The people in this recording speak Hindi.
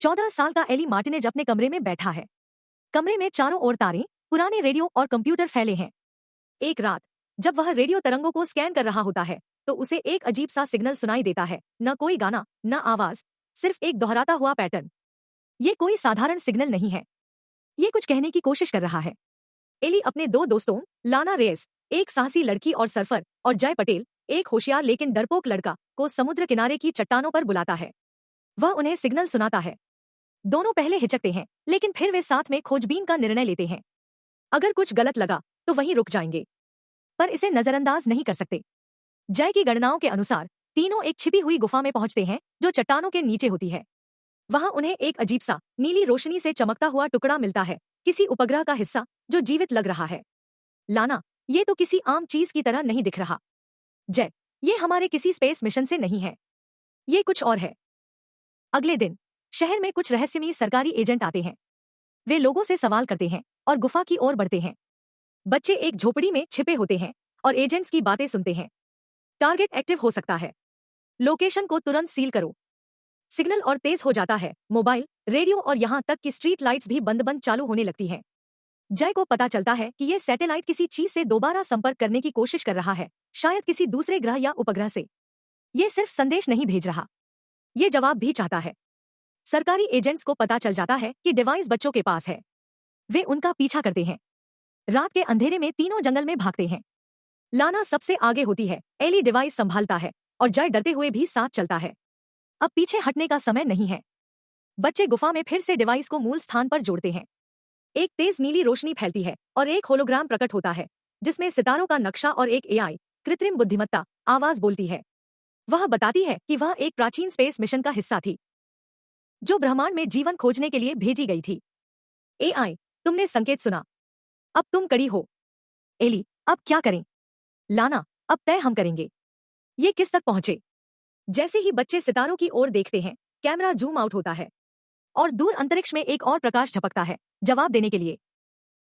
14 साल का एली मार्टिनेज अपने कमरे में बैठा है। कमरे में चारों ओर तारे, पुराने रेडियो और कंप्यूटर फैले हैं। एक रात जब वह रेडियो तरंगों को स्कैन कर रहा होता है तो उसे एक अजीब सा सिग्नल सुनाई देता है। न कोई गाना, न आवाज, सिर्फ एक दोहराता हुआ पैटर्न। ये कोई साधारण सिग्नल नहीं है। ये कुछ कहने की कोशिश कर रहा है। एली अपने दो दोस्तों, लाना रेस, एक साहसी लड़की और सर्फर, और जय पटेल, एक होशियार लेकिन डरपोक लड़का, को समुद्र किनारे की चट्टानों पर बुलाता है। वह उन्हें सिग्नल सुनाता है। दोनों पहले हिचकते हैं, लेकिन फिर वे साथ में खोजबीन का निर्णय लेते हैं। अगर कुछ गलत लगा तो वहीं रुक जाएंगे, पर इसे नजरअंदाज नहीं कर सकते। जय की गणनाओं के अनुसार तीनों एक छिपी हुई गुफा में पहुंचते हैं जो चट्टानों के नीचे होती है। वहां उन्हें एक अजीब सा नीली रोशनी से चमकता हुआ टुकड़ा मिलता है, किसी उपग्रह का हिस्सा जो जीवित लग रहा है। लाना, ये तो किसी आम चीज की तरह नहीं दिख रहा। जय, ये हमारे किसी स्पेस मिशन से नहीं है, ये कुछ और है। अगले दिन शहर में कुछ रहस्यमयी सरकारी एजेंट आते हैं। वे लोगों से सवाल करते हैं और गुफा की ओर बढ़ते हैं। बच्चे एक झोपड़ी में छिपे होते हैं और एजेंट्स की बातें सुनते हैं। टारगेट एक्टिव हो सकता है, लोकेशन को तुरंत सील करो। सिग्नल और तेज हो जाता है। मोबाइल, रेडियो और यहाँ तक कि स्ट्रीट लाइट्स भी बंद बंद चालू होने लगती हैं। जय को पता चलता है कि ये सैटेलाइट किसी चीज से दोबारा संपर्क करने की कोशिश कर रहा है, शायद किसी दूसरे ग्रह या उपग्रह से। ये सिर्फ संदेश नहीं भेज रहा, ये जवाब भी चाहता है। सरकारी एजेंट्स को पता चल जाता है कि डिवाइस बच्चों के पास है। वे उनका पीछा करते हैं। रात के अंधेरे में तीनों जंगल में भागते हैं। लाना सबसे आगे होती है, एली डिवाइस संभालता है और जय डरते हुए भी साथ चलता है। अब पीछे हटने का समय नहीं है। बच्चे गुफा में फिर से डिवाइस को मूल स्थान पर जोड़ते हैं। एक तेज नीली रोशनी फैलती है और एक होलोग्राम प्रकट होता है जिसमें सितारों का नक्शा और एक एआई, कृत्रिम बुद्धिमत्ता, आवाज बोलती है। वह बताती है कि वह एक प्राचीन स्पेस मिशन का हिस्सा थी जो ब्रह्मांड में जीवन खोजने के लिए भेजी गई थी। एआई, तुमने संकेत सुना, अब तुम कड़ी हो। एली, अब क्या करें? लाना, अब तय हम करेंगे। ये किस तक पहुंचे? जैसे ही बच्चे सितारों की ओर देखते हैं, कैमरा जूम आउट होता है और दूर अंतरिक्ष में एक और प्रकाश झपकता है, जवाब देने के लिए।